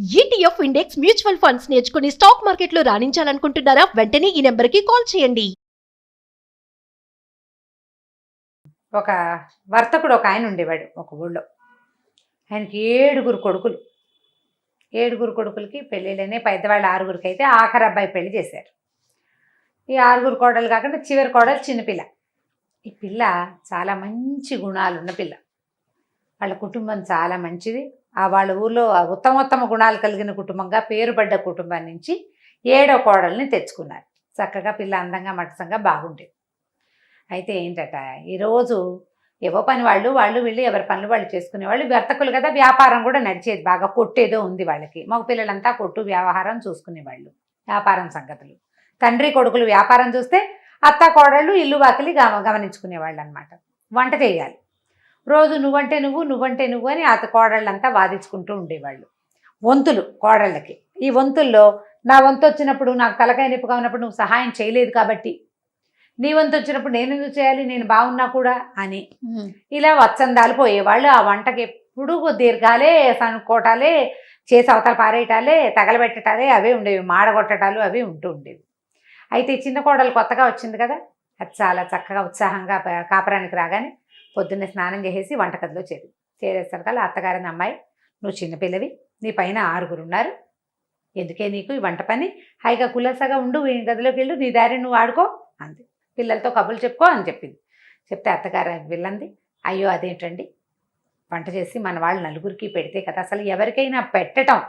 ETF index mutual funds నేర్చుకుని stock మార్కెట్లో రాణించాలనుకుంటున్నారా? వెంటనే ఈ నెంబర్కి కాల్ చేయండి. ఒక వర్తకుడు ఒక ఆయన ఉండేవాడు ఒక ఊళ్ళో. ఆయనకి 7 కొడుకులు. 7 కొడుకులకి పెళ్ళిళ్ళనే పెద్దవాళ్ళు 6 అయితే ఆఖరి అబ్బాయి పెళ్లి చేశారు. ఈ 6 కోడలు కాకుండా చివరి కోడలు చిన్నపిల్ల. ఈ పిల్ల చాలా మంచి గుణాలున్న పిల్ల. వాళ్ళ కుటుంబం చాలా మంచిది. వాళ్ళ ఊళ్ళో ఉత్తమోత్తమ గుణాలు కలిగిన కుటుంబంగా పేరుపడ్డ కుటుంబం నుంచి 7వ కోడల్ని తెచ్చుకున్నారు. చక్కగా పిల్ల అందంగా మట్టసంగా బాగుండేది. అయితే ఏంటట, ఈరోజు ఏవో పని వాళ్ళు వీళ్ళు ఎవరి పనులు వాళ్ళు చేసుకునేవాళ్ళు. వర్తకులు కదా, వ్యాపారం కూడా నడిచేది బాగా. కొట్టేదో ఉంది వాళ్ళకి. మగ పిల్లలంతా కొట్టు వ్యవహారం చూసుకునేవాళ్ళు, వ్యాపారం సంగతులు. తండ్రి కొడుకులు వ్యాపారం చూస్తే అత్త కోడళ్ళు ఇల్లు వాకిలి గమనించుకునేవాళ్ళు అనమాట. వంట చేయాలి. రోజు నువ్వంటే నువ్వు అని కోడళ్ళంతా వాదించుకుంటూ ఉండేవాళ్ళు. వంతులు కోడళ్ళకి. ఈ వంతుల్లో నా వంతు వచ్చినప్పుడు, నాకు తలకాయ నొప్పిగా ఉన్నప్పుడు నువ్వు సహాయం చేయలేదు కాబట్టి, నీ వంతు వచ్చినప్పుడు నేను ఎందుకు చేయాలి, నేను బాగున్నా కూడా అని ఇలా వత్సందాలు పోయేవాళ్ళు. ఆ వంటకి ఎప్పుడు దీర్ఘాలే, సనుకోటాలే, చేసి అవతల పారేయటాలే, తగలబెట్టటాలే అవే ఉండేవి. మాడగొట్టటాలు అవి ఉంటూ ఉండేవి. అయితే చిన్న కోడలు కొత్తగా వచ్చింది కదా, అది చాలా చక్కగా ఉత్సాహంగా కాపురానికి రాగానే పొద్దున్నే స్నానం చేసేసి వంటగదిలో చేరేసరికల్లా అత్తగారిని, అమ్మాయి నువ్వు చిన్నపిల్లవి, నీ పైన 6 ఉన్నారు, ఎందుకే నీకు ఈ వంట పని, హాయిగా కులసగా ఉండు, ఈ గదిలోకి వెళ్ళు, నీ దారి నువ్వు ఆడుకో అంది. పిల్లలతో కబుర్లు చెప్పుకో అని చెప్పింది. చెప్తే అత్తగారు వెళ్ళంది, అయ్యో అదేంటండి, వంట చేసి మన వాళ్ళు 4కి పెడితే కదా, అసలు ఎవరికైనా పెట్టడం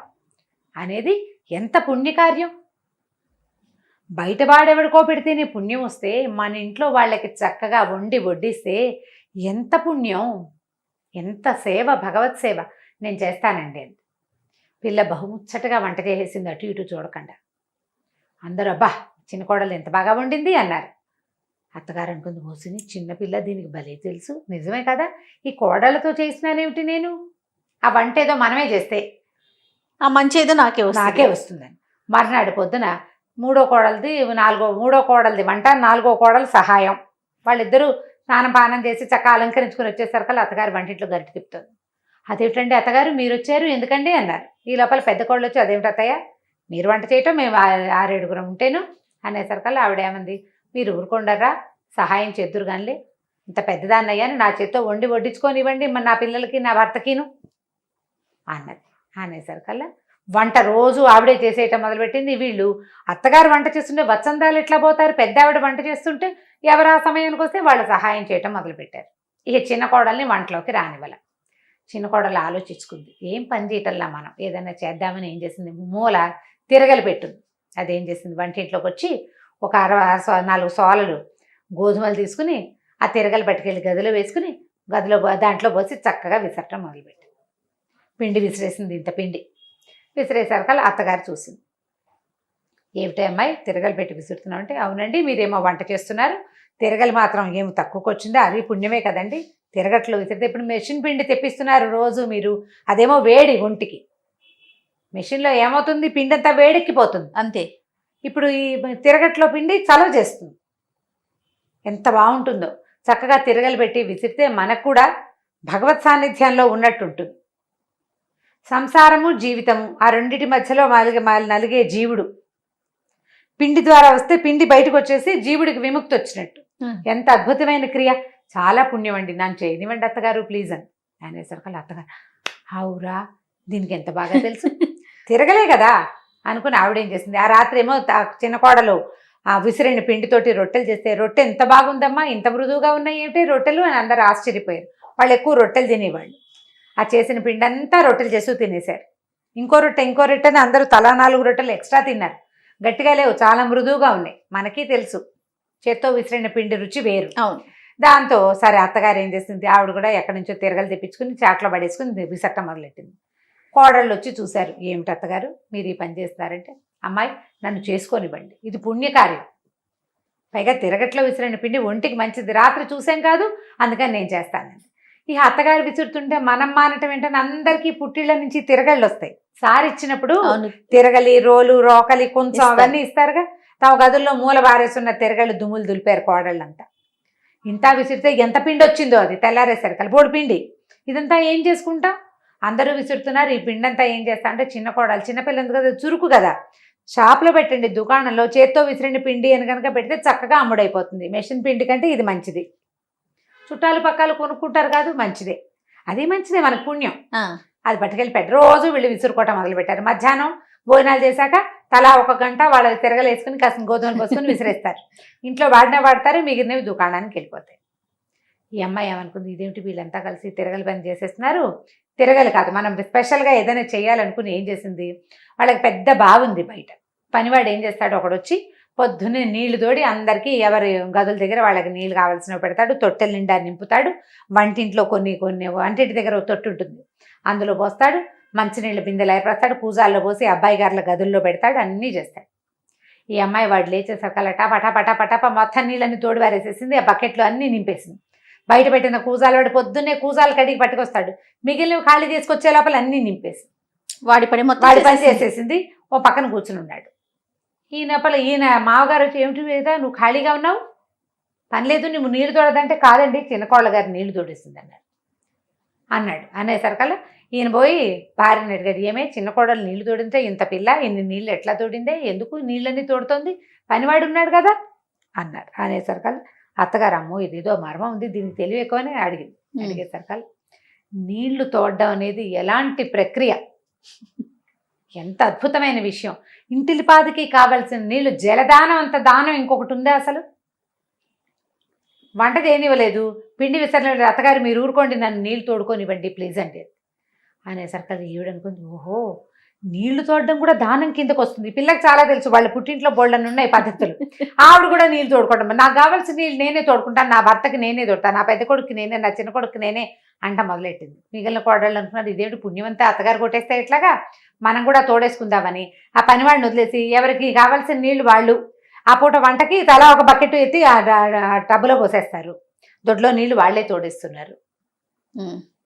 అనేది ఎంత పుణ్యకార్యం. బయట వాడెవడికో పెడితేనే పుణ్యం వస్తే, మన ఇంట్లో వాళ్ళకి చక్కగా వండి వడ్డిస్తే ఎంత పుణ్యం, ఎంత సేవ, భగవత్ సేవ. నేను చేస్తానండి అని పిల్ల బహుముచ్చటగా వంట చేసేసింది, అటు ఇటు చూడకుండా. అందరూ అబ్బా చిన్న కోడలు ఎంత బాగా వండింది అన్నారు. అత్తగారు అనుకుంది, మోసిని చిన్నపిల్ల, దీనికి భలే తెలుసు, నిజమే కదా, ఈ కోడలతో చేసినానేమిటి నేను, ఆ వంట ఏదో మనమే చేస్తే ఆ మంచి ఏదో నాకే వస్తుందని. మర్నాడు పొద్దున మూడో కోడలది వంట, 4వ కోడలు సహాయం. వాళ్ళిద్దరూ స్నానం పానం చేసి చక్కగా అలంకరించుకుని వచ్చేసరికి అత్తగారు వంటింట్లో గరిటె తిప్పుతుంది. అదేమిటండి అత్తగారు మీరు వచ్చారు, ఎందుకండి అన్నారు. ఈ లోపల పెద్ద కోడలు వచ్చి, అదేమిటి అత్తయ్య మీరు వంట చేయటం, మేము 6-7 ఉంటేను అనేసరికల్లా ఆవిడ ఏమంది, మీరు ఊరుకోండరా, సహాయం చేద్దురు కానీ, ఇంత పెద్దదాన్ని అయ్యాను, నా చేత్తో వండి వడ్డించుకొనివ్వండి నా పిల్లలకి నా భర్తకిను అన్నది. అనేసరికల్లా వంట రోజు ఆవిడే చేసేయటం మొదలుపెట్టింది. వీళ్ళు అత్తగారు వంట చేస్తుంటే వత్సందాలు ఎట్లా పోతారు, పెద్ద ఆవిడ వంట చేస్తుంటే ఎవరు ఆ సమయానికి వస్తే వాళ్ళు సహాయం చేయటం మొదలుపెట్టారు. ఇక చిన్న కోడల్ని వంటలోకి రానివ్వాల. చిన్న కోడలు ఆలోచించుకుంది, ఏం పని చేయటల్లా మనం ఏదైనా చేద్దామని ఏం చేసింది, మూల తిరగలి పెట్టుంది. అదేం చేసింది, వంటింట్లోకి వచ్చి ఒక 4 సోలలు గోధుమలు తీసుకుని ఆ తిరగలు పట్టుకెళ్ళి గదిలో వేసుకుని దాంట్లో పోసి చక్కగా విసరటం మొదలుపెట్టింది. పిండి విసిరేసింది, ఇంత పిండి విసిరేసరికల్లా అత్తగారు చూసింది. ఏమిటి అమ్మాయి తిరగలు పెట్టి విసురుతున్నావు అంటే, అవునండి మీరేమో వంట చేస్తున్నారు, తిరగలు మాత్రం ఏమి తక్కువకి వచ్చిందో, అది పుణ్యమే కదండి, తిరగట్లో విసిరితే. ఇప్పుడు మెషిన్ పిండి తెప్పిస్తున్నారు రోజు మీరు, అదేమో వేడి ఒంటికి, మెషిన్లో ఏమవుతుంది, పిండి అంతా వేడెక్కిపోతుంది అంతే. ఇప్పుడు ఈ తిరగట్లో పిండి చలవ చేస్తుంది, ఎంత బాగుంటుందో. చక్కగా తిరగలు పెట్టి విసిరితే మనకు కూడా భగవత్ సాన్నిధ్యంలో ఉన్నట్టుంటుంది. సంసారము జీవితము ఆ రెండిటి మధ్యలో నలిగే జీవుడు పిండి ద్వారా వస్తే పిండి బయటకు వచ్చేసి జీవుడికి విముక్తి వచ్చినట్టు. ఎంత అద్భుతమైన క్రియ, చాలా పుణ్యం అండి, నన్ను చేయనివ్వండి అత్తగారు ప్లీజ్ అని అనేసరికి అత్తగారు, అవురా దీనికి ఎంత బాగా తెలుసు, తిరగలే కదా అనుకుని ఆవిడేం చేసింది, ఆ రాత్రి ఏమో చిన్న కోడలు ఆ విసిరిన పిండితోటి రొట్టెలు చేస్తే, రొట్టె ఎంత బాగుందమ్మా, ఇంత మృదువుగా ఉన్నాయి ఏమిటి రొట్టెలు అని అందరూ ఆశ్చర్యపోయారు. వాళ్ళు ఎక్కువ రొట్టెలు తినేవాళ్ళు. ఆ చేసిన పిండి అంతా రొట్టెలు చేస్తూ తినేశారు. ఇంకో రొట్టె అని అందరూ తలా 4 రొట్టెలు ఎక్స్ట్రా తిన్నారు. గట్టిగా లేవు, చాలా మృదువుగా ఉన్నాయి. మనకి తెలుసు చేత్తో విసిరిన పిండి రుచి వేరు. అవును. దాంతో సరే అత్తగారు ఏం చేసింది, ఆవిడ కూడా ఎక్కడి నుంచో తిరగలు తెప్పించుకుని చాట్లో పడేసుకుని విసరటం మొదలెట్టింది. కోడళ్ళు వచ్చి చూశారు, ఏమిటి అత్తగారు మీరు ఈ పని చేస్తారంటే, అమ్మాయి నన్ను చేసుకొనివ్వండి, ఇది పుణ్యకార్యం, పైగా తిరగట్లో విసిరిన పిండి ఒంటికి మంచిది, రాత్రి చూసాం కాదు అందుకని నేను చేస్తానండి. ఈ అత్తగారు విసురుతుంటే మనం మానటం ఏంటని అందరికీ పుట్టిళ్ళ నుంచి తిరగళ్ళు వస్తాయి. సారి ఇచ్చినప్పుడు తిరగలి, రోలు, రోకలి, కొంచెం అవన్నీ ఇస్తారుగా. తమ గదుల్లో మూల బారేసున్న తిరగళ్ళు దుమ్ములు దులిపారు కోడళ్ళంతా. ఇంత విసిరితే ఎంత పిండి వచ్చిందో, అది తెల్లారేసరికి బోడి పిండి. ఇదంతా ఏం చేసుకుంటాం, అందరూ విసురుతున్నారు. ఈ పిండంతా ఏం చేస్తా అంటే చిన్న కోడలు, చిన్నపిల్ల కదా, చురుకు కదా, షాప్లో పెట్టండి, దుకాణంలో చేత్తో విసిరిన పిండి అని కనుక పెడితే చక్కగా అమ్ముడైపోతుంది. మెషిన్ పిండి కంటే ఇది మంచిది. చుట్టాలు పక్కలు కొనుక్కుంటారు కాదు, మంచిదే, అది మంచిదే, మనకు పుణ్యం. అది పట్టుకెళ్ళి పెట్టి రోజు వీళ్ళు విసురుకోవటం మొదలుపెట్టారు. మధ్యాహ్నం భోజనాలు చేశాక తలా 1 గంట వాళ్ళ తిరగలు వేసుకుని కాసిన గోధుమలు పోసుకొని విసిరేస్తారు. ఇంట్లో వాడతారు, మిగిలినవి దుకాణానికి వెళ్ళిపోతాయి. ఈ అమ్మాయి ఏమనుకుంది, ఇదేమిటి వీళ్ళంతా కలిసి తిరగలి పని చేసేస్తున్నారు. తిరగలి కాదు, మనం స్పెషల్గా ఏదైనా చేయాలనుకుని ఏం చేసింది, వాళ్ళకి పెద్ద బావి ఉంది బయట. పనివాడు ఏం చేస్తాడు, ఒకడొచ్చి పొద్దున్నే నీళ్లు తోడి అందరికీ ఎవరి గదుల దగ్గర వాళ్ళకి నీళ్ళు కావాల్సినవి పెడతాడు, తొట్టెల నిండా నింపుతాడు. వంటింట్లో కొన్ని వంటింటి దగ్గర ఒక తొట్టు ఉంటుంది, అందులో పోస్తాడు. మంచినీళ్ళ బిందెలు ఏర్పడతాడు, పూజాల్లో పోసి అబ్బాయి గారుల గదుల్లో పెడతాడు, అన్నీ చేస్తాడు. ఈ అమ్మాయి వాడు లేచేసరికల్లా టపటపటపటప మొత్తం నీళ్ళని తోడు వారేసేసింది. ఆ బకెట్లో అన్నీ నింపేసింది. బయట పెట్టిన కూజాలు వాడు పొద్దున్నే కూజాలు కడిగి పట్టుకొస్తాడు, మిగిలినవి ఖాళీ తీసుకొచ్చే లోపల అన్నీ నింపేసి వాడి పని చేసేసింది. ఓ పక్కన కూర్చుని ఉన్నాడు. ఈయన మామగారు వచ్చి, ఏమిటి మీద నువ్వు ఖాళీగా ఉన్నావు, పని లేదు, నువ్వు నీళ్లు తోడదంటే, కాదండి చిన్నకోళ్ళ గారు నీళ్లు తోడేసింది అన్నాడు. అనేసరికల్లా ఈయన పోయి భార్యని అడిగాడు, ఏమే చిన్న కోడలు నీళ్లు తోడిందే, ఇంత పిల్ల ఇన్ని నీళ్ళు ఎట్లా తోడిందే, ఎందుకు నీళ్ళన్నీ తోడుతోంది, పనివాడు ఉన్నాడు కదా అన్నాడు. అనేసరికల్లా అత్తగారు, అమ్మో ఇదేదో మర్మం ఉంది, దీనికి తెలివి ఎక్కువని అడిగింది. అడిగేసరికల్లా నీళ్లు తోడడం అనేది ఎలాంటి ప్రక్రియ, ఎంత అద్భుతమైన విషయం. ఇంటిలిపాదికి కావలసిన నీళ్లు, జలదానం అంత దానం ఇంకొకటి ఉందా అసలు? వంట చేయనివ్వలేదు, పిండి విసరలేదు, అత్తగారు మీరు ఊరుకోండి, నన్ను నీళ్లు తోడుకోనివ్వండి ప్లీజ్ అంటే. అనేసరికి అది ఈవిడనుకుంది, ఓహో నీళ్లు తోడడం కూడా దానం కిందకు వస్తుంది. పిల్లకి చాలా తెలుసు, వాళ్ళ పుట్టింట్లో బోళ్ళని ఉన్నాయి పద్ధతులు. ఆవిడ కూడా నీళ్ళు తోడుకోవడం, నాకు కావాల్సిన నీళ్ళు నేనే తోడుకుంటాను, నా భర్తకి నేనే తోడతాను, నా పెద్ద కొడుకు నేనే, నా చిన్న కొడుకు నేనే అంట మొదలెట్టింది. మిగిలిన కోడళ్ళు అనుకున్నారు, ఇదేంటి పుణ్యమంతా అత్తగారు కొట్టేస్తే ఎట్లాగా, మనం కూడా తోడేసుకుందామని ఆ పనివాడిని వదిలేసి ఎవరికి కావాల్సిన నీళ్లు వాళ్ళు ఆ పూట వంటకి తలా ఒక బకెట్ ఎత్తి ఆ టబ్బులో పోసేస్తారు. దొడ్లో నీళ్లు వాళ్లే తోడేస్తున్నారు.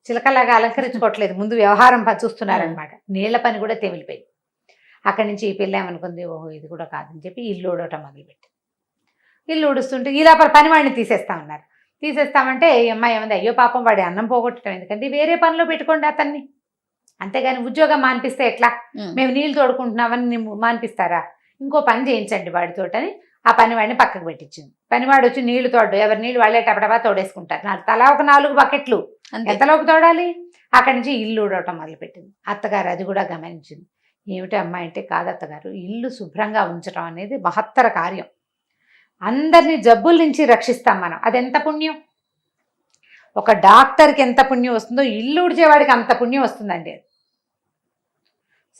చిలకలాగా అలంకరించుకోవట్లేదు, ముందు వ్యవహారం చూస్తున్నారనమాట. నీళ్ల పని కూడా తెమిలిపోయింది. అక్కడి నుంచి ఈ పిల్ల ఏమనుకుంది, ఓహో ఇది కూడా కాదని చెప్పి ఇల్లు ఊడటం మొదలుపెట్టి, ఇల్లు ఊడుస్తుంటే ఈ లోపల పనివాడిని తీసేస్తామన్నారు. తీసేస్తామంటే ఈ అమ్మాయి ఏమంది, అయ్యో పాపం వాడి అన్నం పోగొట్టడం ఎందుకంటే వేరే పనిలో పెట్టుకోండి అతన్ని, అంతేగాని ఉద్యోగం మానిపిస్తే ఎట్లా, మేము నీళ్ళు తోడుకుంటున్నామని మానిపిస్తారా, ఇంకో పని చేయించండి వాడితోటని ఆ పనివాడిని పక్కకు పెట్టించింది. పనివాడు వచ్చి నీళ్లు తోడు, ఎవరి నీళ్ళు వాళ్ళే టపటపా తోడేసుకుంటారు. తలా ఒక 4 బకెట్లు, ఎంతలోకి తోడాలి. అక్కడి నుంచి ఇల్లు ఊడవటం మొదలుపెట్టింది. అత్తగారు అది కూడా గమనించింది. ఏమిటి అమ్మాయి అంటే, కాదు అత్తగారు, ఇల్లు శుభ్రంగా ఉంచడం అనేది మహత్తర కార్యం, అందరినీ జబ్బుల నుంచి రక్షిస్తాం మనం, అదెంత పుణ్యం. ఒక డాక్టర్కి ఎంత పుణ్యం వస్తుందో ఇల్లు ఊడ్చేవాడికి అంత పుణ్యం వస్తుందండి.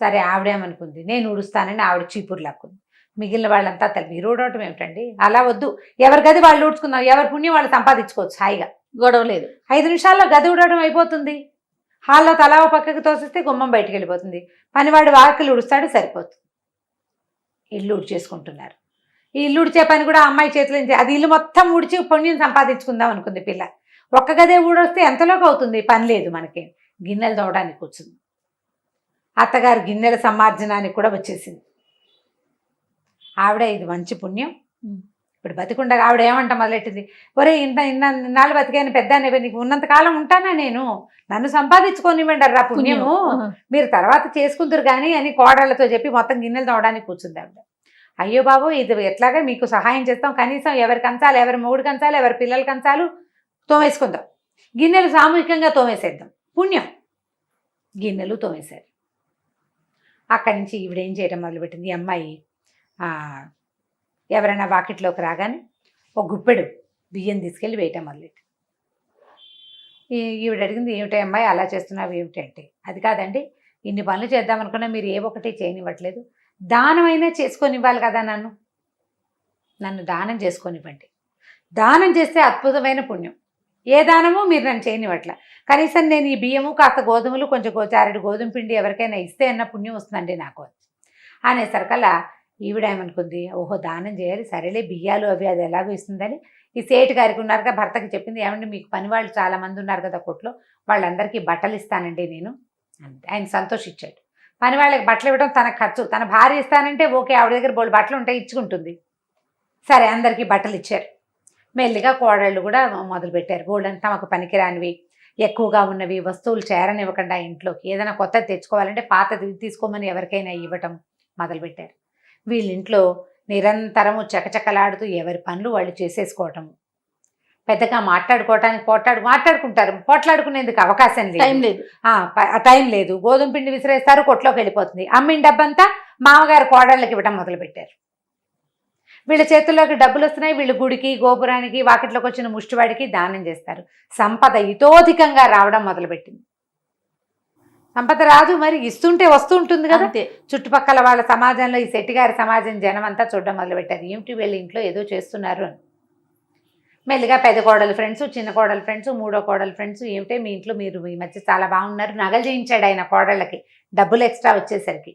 సరే ఆవిడేమనుకుంది, నేను ఊడుస్తానని ఆవిడ చీపురు లాక్కుంది. మిగిలిన వాళ్ళంతా మీరు ఊడవటం ఏమిటండి, అలా వద్దు, ఎవరి గది వాళ్ళు ఊడ్చుకుందాం, ఎవరి పుణ్యం వాళ్ళు సంపాదించుకోవచ్చు హాయిగా, గొడవ లేదు. 5 నిమిషాల్లో గది ఊడవడం అయిపోతుంది. హాల్లో తలా పక్కకి తోసిస్తే గుమ్మం బయటికి వెళ్ళిపోతుంది, పనివాడు వాకిలు ఊడుస్తాడు, సరిపోతుంది. ఇల్లు ఊడ్చేసుకుంటున్నారు. ఈ ఇల్లు ఊడ్చే పని కూడా అమ్మాయి చేతిలో నుంచి, అది ఇల్లు మొత్తం ఊడ్చి పుణ్యం సంపాదించుకుందాం అనుకుంది పిల్ల. ఒక్క గదే ఊడొస్తే ఎంతలోకి అవుతుంది, పని లేదు మనకి. గిన్నెలు తోవడానికి కూర్చుంది. అత్తగారు గిన్నెల సమార్జనానికి కూడా వచ్చేసింది. ఆవిడ ఇది మంచి పుణ్యం, ఇప్పుడు బతికుండగా ఆవిడ ఏమంట మొదలెట్టింది, ఒరే ఇన్నాళ్ళు బతికాను పెద్ద నీకు ఉన్నంతకాలం ఉంటానా నేను, నన్ను సంపాదించుకోనివ్వండి రా పుణ్యము, మీరు తర్వాత చేసుకుందరు కానీ అని కోడళ్లతో చెప్పి మొత్తం గిన్నెలు తోవడానికి కూర్చుంది ఆవిడ. అయ్యో బాబు ఇది ఎట్లాగా మీకు సహాయం చేస్తాం, కనీసం ఎవరి కంచాలు, ఎవరి మొగుడు కంచాలు, ఎవరి పిల్లల కంచాలు తోమేసుకుందాం, గిన్నెలు సామూహికంగా తోమేసేద్దాం, పుణ్యం. గిన్నెలు తోమేశారు. అక్కడి నుంచి ఈవిడేం చేయడం మొదలుపెట్టింది, ఈ అమ్మాయి ఎవరైనా వాకిట్లోకి రాగానే ఒక గుప్పెడు బియ్యం తీసుకెళ్ళి వేయటం మొదలెట్టి. ఈవిడ అడిగింది, ఏమిటి అమ్మాయి అలా చేస్తున్నావు ఏమిటంటే, అది కాదండి ఇన్ని పనులు చేద్దామనుకున్నా మీరు ఏ ఒకటి చేయనివ్వట్లేదు, దానమైనా చేసుకొనివ్వాలి కదా, నన్ను దానం చేసుకొనివ్వండి, దానం చేస్తే అద్భుతమైన పుణ్యం, ఏ దానమో మీరు నన్ను చేయనివ్వట్ల, కనీసం నేను ఈ బియ్యము కాస్త గోధుమలు కొంచెం చారెడు గోధుమ పిండి ఎవరికైనా ఇస్తే అన్న పుణ్యం వస్తుందండి నాకు అనేసరికల్లా ఈవిడ ఏమనుకుంది, ఓహో దానం చేయాలి, సరేలే బియ్యాలు అవి అది ఎలాగో ఇస్తుందని ఈ సేటు గారికి ఉన్నారుగా భర్తకి చెప్పింది, ఏమంటే మీకు పని వాళ్ళు చాలామంది ఉన్నారు కదా కొట్లో, వాళ్ళందరికీ బట్టలు ఇస్తానండి నేను అంటే. ఆయన సంతోషించాడు. పని వాళ్ళకి బట్టలు ఇవ్వడం తన ఖర్చు, తన భార్య ఇస్తానంటే ఓకే, ఆవిడ దగ్గర బోళ్ళు బట్టలు ఉంటాయి ఇచ్చుకుంటుంది. సరే అందరికీ బట్టలు ఇచ్చారు. మెల్లిగా కోడళ్ళు కూడా మొదలుపెట్టారు, బోళ్ళంతా ఒక పనికిరానివి ఎక్కువగా ఉన్నవి వస్తువులు చేరనివ్వకుండా ఇంట్లోకి ఏదైనా కొత్తది తెచ్చుకోవాలంటే పాతది తీసుకోమని ఎవరికైనా ఇవ్వటం మొదలుపెట్టారు. వీళ్ళింట్లో నిరంతరము చకచకలాడుతూ ఎవరి పనులు వాళ్ళు చేసేసుకోవటం, పెద్దగా మాట్లాడుకుంటారు, పోట్లాడుకునేందుకు అవకాశం టైం లేదు, లేదు. టైం లేదు. గోధుమ పిండి విసిరేస్తారు, కొట్లోకి వెళ్ళిపోతుంది. అమ్మిన డబ్బంతా మామగారు కోడళ్ళకి ఇవ్వటం మొదలుపెట్టారు. వీళ్ళ చేతుల్లోకి డబ్బులు వస్తున్నాయి, వీళ్ళు గుడికి గోపురానికి వాకిట్లోకి వచ్చిన ముష్టివాడికి దానం చేస్తారు. సంపద ఇతోధికంగా రావడం మొదలుపెట్టింది. సంపద రాదు మరి, ఇస్తుంటే వస్తూ ఉంటుంది కదా. అంతే. చుట్టుపక్కల వాళ్ళ సమాజంలో ఈ శెట్టిగారి సమాజం జనం అంతా చూడడం మొదలుపెట్టారు. ఏమిటి వీళ్ళ ఇంట్లో ఏదో చేస్తున్నారు అని. మెల్లిగా పెద్ద కోడలు ఫ్రెండ్స్, చిన్న కోడలు ఫ్రెండ్స్, మూడో కోడలు ఫ్రెండ్స్, ఏమిటే మీ ఇంట్లో మీరు ఈ మధ్య చాలా బాగున్నారు, నగలు చేయించాడు ఆయన కోడళ్ళకి, డబ్బులు ఎక్స్ట్రా వచ్చేసరికి.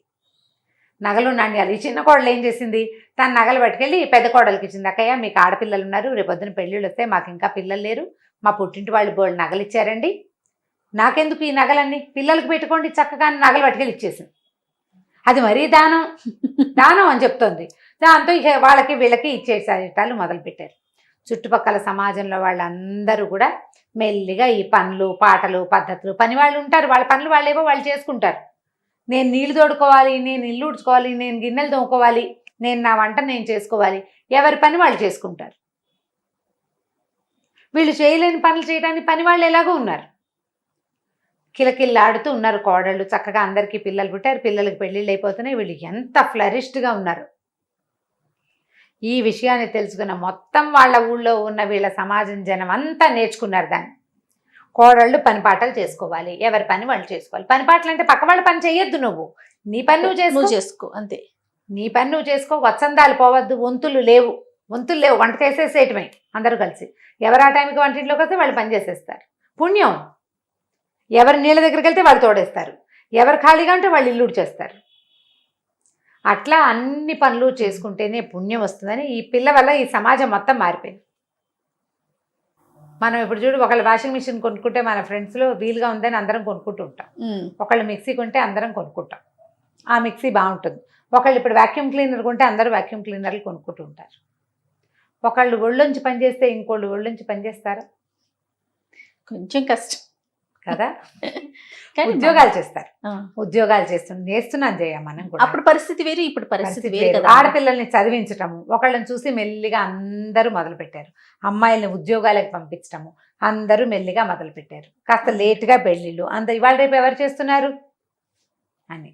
నగలు నాణ్యాలు. ఈ చిన్న కోడలు ఏం చేసింది, తన నగలు పట్టుకెళ్ళి పెద్ద కోడలికి ఇచ్చింది. అక్కయ్య మీకు ఆడపిల్లలు ఉన్నారు, రేపొద్దున పెళ్ళిళ్ళు వస్తే మాకు ఇంకా పిల్లలు లేరు, మా పుట్టింటి వాళ్ళు బోళ్ళు నగలు ఇచ్చారండి, నాకెందుకు ఈ నగలన్నీ, పిల్లలకి పెట్టుకోండి చక్కగా నగలు పట్టుకెళ్ళి ఇచ్చేసింది. అది మరీ దానం అని చెప్తోంది. దాంతో ఇక వాళ్ళకి వీళ్ళకి ఇచ్చేసేటాలు మొదలుపెట్టారు. చుట్టుపక్కల సమాజంలో వాళ్ళందరూ కూడా మెల్లిగా ఈ పనులు పాటలు పద్ధతులు, పని వాళ్ళు ఉంటారు, వాళ్ళ పనులు వాళ్ళేవో వాళ్ళు చేసుకుంటారు. నేను నీళ్లు తోడుకోవాలి, నేను ఇల్లు ఉడ్చుకోవాలి, నేను గిన్నెలు తోముకోవాలి, నేను నా వంట నేను చేసుకోవాలి, ఎవరి పని వాళ్ళు చేసుకుంటారు. వీళ్ళు చేయలేని పనులు చేయడానికి పని వాళ్ళు ఎలాగో ఉన్నారు. కిలకిల్లాడుతూ ఉన్నారు కోడళ్ళు. చక్కగా అందరికీ పిల్లలు పుట్టారు, పిల్లలకి పెళ్ళిళ్ళు అయిపోతున్నాయి. వీళ్ళు ఎంత ఫ్లరిష్డ్గా ఉన్నారు. ఈ విషయాన్ని తెలుసుకున్న మొత్తం వాళ్ళ ఊళ్ళో ఉన్న వీళ్ళ సమాజం జనం అంతా నేర్చుకున్నారు దాన్ని. కోడళ్ళు పని పాటలు చేసుకోవాలి, ఎవరి పని వాళ్ళు చేసుకోవాలి. పని పాటలు అంటే పక్క వాళ్ళ పని చేయొద్దు, నువ్వు నీ పని నువ్వు చేసుకో అంతే. నీ పని నువ్వు చేసుకో. వత్సందాలు పోవద్దు, వంతులు లేవు, వంట చేసేసేయటమే అందరూ కలిసి. ఎవరు ఆ టైంకి వంటింట్లోకి వస్తే వాళ్ళు పని చేసేస్తారు. పుణ్యం. ఎవరు నీళ్ళ దగ్గరికి వెళ్తే వాళ్ళు తోడేస్తారు, ఎవరు ఖాళీగా ఉంటే వాళ్ళు ఇల్లు చేస్తారు. అట్లా అన్ని పనులు చేసుకుంటేనే పుణ్యం వస్తుందని ఈ పిల్ల వల్ల ఈ సమాజం మొత్తం మారిపోయింది. మనం ఇప్పుడు చూడు, ఒకళ్ళు వాషింగ్ మిషన్ కొనుక్కుంటే మన ఫ్రెండ్స్లో వీలుగా ఉందని అందరం కొనుక్కుంటూ ఉంటాం. ఒకళ్ళు మిక్సీ కొంటే అందరం కొనుక్కుంటాం, ఆ మిక్సీ బాగుంటుంది. ఒకళ్ళు ఇప్పుడు వాక్యూమ్ క్లీనర్ కొంటే అందరూ వాక్యూమ్ క్లీనర్లు కొనుక్కుంటూ ఉంటారు. ఒకళ్ళు ఒళ్ళొంచి పనిచేస్తే ఇంకోళ్ళు ఒళ్ళొంచి పనిచేస్తారా? కొంచెం కష్టం కదా. ఉద్యోగాలు చేస్తారు, ఉద్యోగాలు చేస్తున్నాం జయ మనం కూడా. అప్పుడు పరిస్థితి వేరు, ఇప్పుడు పరిస్థితి వేరు కదా. ఆడపిల్లల్ని చదివించటము, ఒకళ్ళని చూసి మెల్లిగా అందరూ మొదలుపెట్టారు. అమ్మాయిల్ని ఉద్యోగాలకు పంపించటము అందరూ మెల్లిగా మొదలుపెట్టారు. కాస్త లేటుగా పెళ్ళిళ్ళు. ఇవాళ రేపు ఎవరు చేస్తున్నారు అని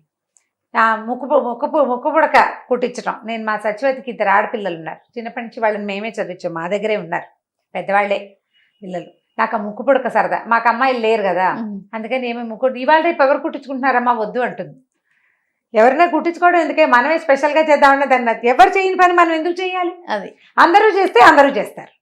ముక్కు పుడక కుట్టించడం. నేను మా సచివతికి 2 ఆడపిల్లలు ఉన్నారు. చిన్నప్పటి నుంచి వాళ్ళని మేమే చదివించాం, మా దగ్గరే ఉన్నారు, పెద్దవాళ్లే పిల్లలు. నాకు ఆ ముక్కు పుడక సరదా. మాకు అమ్మాయిలు లేరు కదా, అందుకని ఏమేమి ఇవాళ రేపు ఎవరు కుట్టించుకుంటున్నారమ్మా వద్దు అంటుంది. ఎవరైనా కుట్టించుకోవడం ఎందుకే, మనమే స్పెషల్గా చేద్దామన్నా దాన్ని ఎవరు చేయని పని మనం ఎందుకు చేయాలి? అది అందరూ చేస్తే అందరూ చేస్తారు.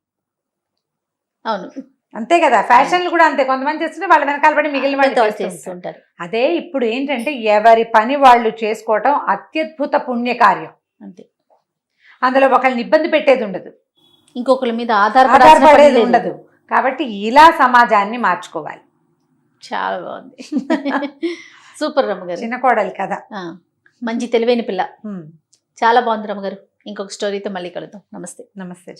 అవును, అంతే కదా. ఫ్యాషన్లు కూడా అంతే, కొంతమంది చేస్తుంటే వాళ్ళ వెనకాల పడి మిగిలిన వాళ్ళు చేస్తుంటారు. అదే ఇప్పుడు ఏంటంటే ఎవరి పని వాళ్ళు చేసుకోవటం అత్యద్భుత పుణ్యకార్యం. అంతే. అందులో ఒకళ్ళని ఇబ్బంది పెట్టేది ఉండదు, ఇంకొకరి మీద ఆధారపడేది ఉండదు. కాబట్టి ఇలా సమాజాన్ని మార్చుకోవాలి. చాలా బాగుంది. సూపర్ రమ్మగారు. చిన్న కోడలి కదా, మంచి తెలివైన పిల్ల. చాలా బాగుంది రమ్మగారు. ఇంకొక స్టోరీతో మళ్ళీ కలుద్దాం. నమస్తే. నమస్తే.